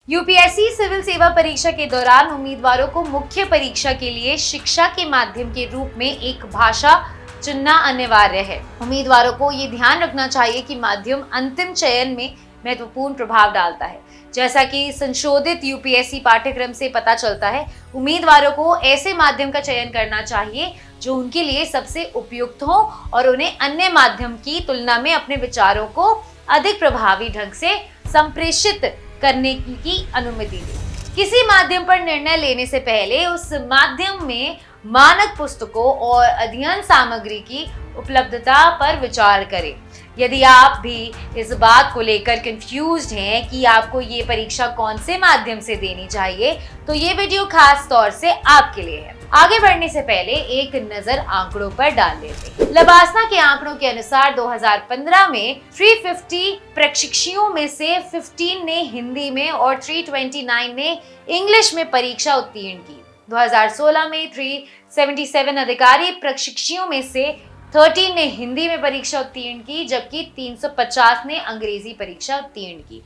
UPSC civil सेवा परीक्षा के दौरान उम्मीदवारों को मुख्य परीक्षा के लिए शिक्षा के माध्यम के रूप में एक भाषा चुनना अनिवार्य है। उम्मीदवारों को ये ध्यान रखना चाहिए कि माध्यम अंतिम चयन में महत्वपूर्ण प्रभाव डालता है। जैसा कि संशोधित यूपीएससी पाठ्यक्रम से पता चलता है, उम्मीदवारों को ऐसे माध्यम का चयन करना चाहिए जो उनके लिए सबसे उपयुक्त हो और उन्हें अन्य माध्यम की तुलना में अपने विचारों को अधिक प्रभावी ढंग से संप्रेषित करने की अनुमति दे। किसी माध्यम पर निर्णय लेने से पहले उस माध्यम में मानक पुस्तकों और अध्ययन सामग्री की उपलब्धता पर विचार करें। यदि आप भी इस बात को लेकर कंफ्यूज्ड हैं कि आपको ये परीक्षा कौन से माध्यम से देनी चाहिए, तो ये वीडियो खास तौर से आपके लिए है। आगे बढ़ने से पहले एक नजर आंकड़ों पर डाल लेते हैं। लबासना के आंकड़ों के अनुसार 2015 में 350 प्रशिक्षुओं में से 15 ने हिंदी में और 329 ने इंग्लिश में परीक्षा उत्तीर्ण की। 2016 में 377 अधिकारी प्रशिक्षुओं में से 13 ने हिंदी में परीक्षा उत्तीर्ण की, जबकि 350 ने अंग्रेजी परीक्षा उत्तीर्ण की।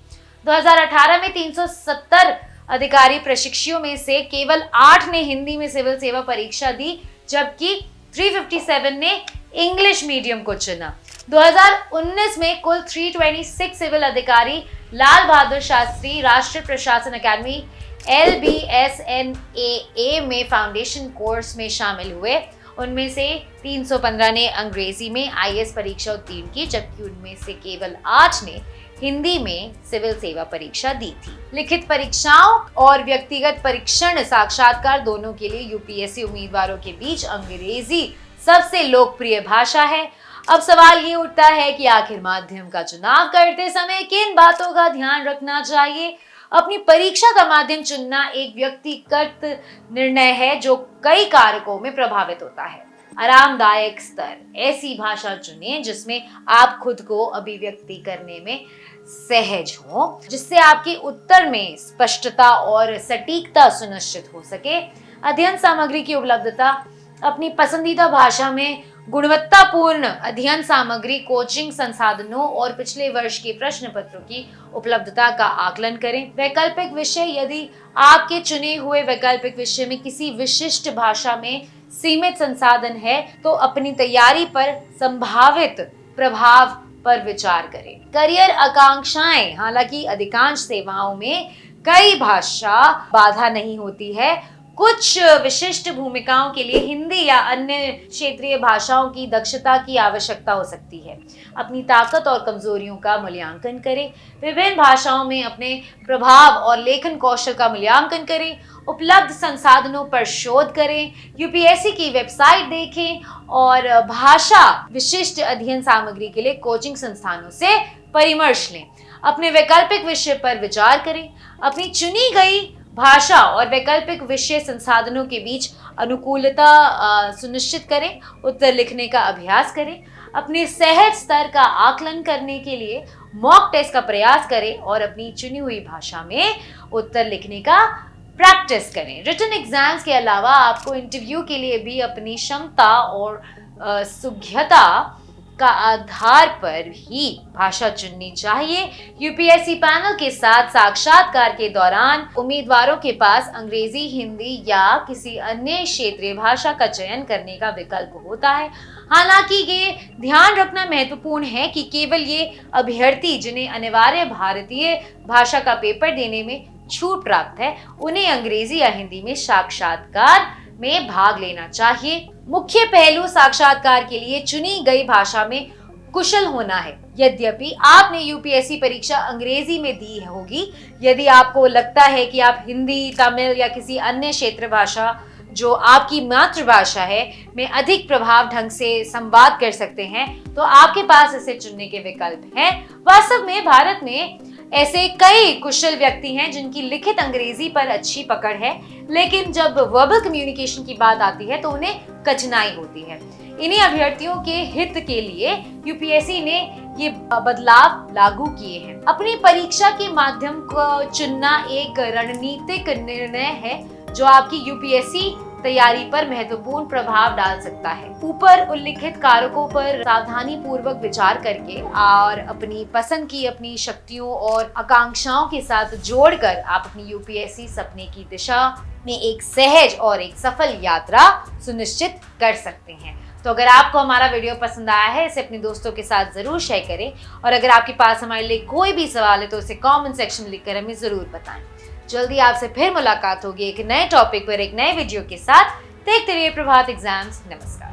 2018 में 370 अधिकारी प्रशिक्षुओं में से केवल 8 ने हिंदी में सिविल सेवा परीक्षा दी, जबकि 357 ने इंग्लिश मीडियम को चुना। 2019 में कुल 326 सिविल अधिकारी लाल बहादुर शास्त्री राष्ट्रीय प्रशासन अकादमी LBSNAA में फाउंडेशन कोर्स में शामिल हुए। उनमें से 315 ने अंग्रेजी में IAS परीक्षा उत्तीर्ण की, जबकि उनमें से केवल 8 ने हिंदी में सिविल सेवा परीक्षा दी थी। लिखित परीक्षाओं और व्यक्तिगत परीक्षण साक्षात्कार दोनों के लिए यूपीएससी उम्मीदवारों के बीच अंग्रेजी सबसे लोकप्रिय भाषा है। अब सवाल ये उठता है कि आखिर माध्यम का चुनाव करते समय किन बातों का ध्यान रखना चाहिए। अपनी परीक्षा का माध्यम चुनना एक व्यक्तिगत निर्णय है जो कई कारकों में प्रभावित होता है। आरामदायक स्तर, ऐसी भाषा चुनें जिसमें आप खुद को अभिव्यक्ति करने में सहज हो, जिससे आपके उत्तर में स्पष्टता और सटीकता सुनिश्चित हो सके। अध्ययन सामग्री की उपलब्धता, अपनी पसंदीदा भाषा में गुणवत्तापूर्ण अध्ययन सामग्री, कोचिंग संसाधनों और पिछले वर्ष के प्रश्न पत्रों की उपलब्धता का आकलन करें। वैकल्पिक विषय, यदि आपके चुने हुए वैकल्पिक विषय में किसी विशिष्ट भाषा में सीमित संसाधन है, तो अपनी तैयारी पर संभावित प्रभाव पर विचार करें। करियर आकांक्षाएं, हालांकि अधिकांश सेवाओं में कई भाषा बाधा नहीं होती है। कुछ विशिष्ट भूमिकाओं के लिए हिंदी या अन्य क्षेत्रीय भाषाओं की दक्षता की आवश्यकता हो सकती है। अपनी ताकत और कमजोरियों का मूल्यांकन करें। विभिन्न भाषाओं में अपने प्रभाव और लेखन कौशल का मूल्यांकन करें। उपलब्ध संसाधनों पर शोध करें। यूपीएससी की वेबसाइट देखें और भाषा विशिष्ट अध्ययन सामग्री के लिए कोचिंग संस्थानों से परामर्श लें। अपने वैकल्पिक विषय पर विचार करें। अपनी चुनी गई भाषा और वैकल्पिक विषय संसाधनों के बीच अनुकूलता सुनिश्चित करें। उत्तर लिखने का अभ्यास करें। अपने सहज स्तर का आकलन करने के लिए मॉक टेस्ट का प्रयास करें और अपनी चुनी हुई भाषा में उत्तर लिखने का प्रैक्टिस करें। रिटन एग्जाम्स के अलावा आपको इंटरव्यू के लिए भी अपनी क्षमता और सुज्ञता का आधार पर ही भाषा चुननी चाहिए। यूपीएससी पैनल के साथ साक्षात्कार के दौरान उम्मीदवारों के पास अंग्रेजी, हिंदी या किसी अन्य क्षेत्रीय भाषा का चयन करने का विकल्प होता है। हालांकि ये ध्यान रखना महत्वपूर्ण है कि केवल ये अभ्यर्थी जिन्हें अनिवार्य भारतीय भाषा का पेपर देने में छूट प्राप्त है, उन्हें अंग्रेजी या हिंदी में साक्षात्कार में भाग लेना चाहिए। मुख्य पहलू साक्षात्कार के लिए चुनी गई भाषा में कुशल होना है। यद्यपि आपने यूपीएससी परीक्षा अंग्रेजी में दी होगी, यदि आपको लगता है कि आप हिंदी, तमिल या किसी अन्य क्षेत्र भाषा जो आपकी मातृभाषा है में अधिक प्रभाव ढंग से संवाद कर सकते हैं, तो आपके पास इसे चुनने के विकल्प हैं। वास्तव में भारत में ऐसे कई कुशल व्यक्ति हैं जिनकी लिखित अंग्रेजी पर अच्छी पकड़ है, लेकिन जब वर्बल कम्युनिकेशन की बात आती है तो उन्हें कठिनाई होती है। इन्हीं अभ्यर्थियों के हित के लिए यूपीएससी ने ये बदलाव लागू किए हैं। अपनी परीक्षा के माध्यम को चुनना एक रणनीतिक निर्णय है जो आपकी यूपीएससी तैयारी पर महत्वपूर्ण प्रभाव डाल सकता है। ऊपर उल्लिखित कारकों पर सावधानी पूर्वक विचार करके और अपनी पसंद की अपनी शक्तियों और आकांक्षाओं के साथ जोड़कर आप अपनी यूपीएससी सपने की दिशा में एक सहज और एक सफल यात्रा सुनिश्चित कर सकते हैं। तो अगर आपको हमारा वीडियो पसंद आया है, इसे अपने दोस्तों के साथ जरूर शेयर करें और अगर आपके पास हमारे लिए कोई भी सवाल है तो उसे कमेंट सेक्शन में लिखकर हमें जरूर बताएं। जल्दी आपसे फिर मुलाकात होगी एक नए टॉपिक पर एक नए वीडियो के साथ। देखते रहिए प्रभात एग्जाम्स। नमस्कार।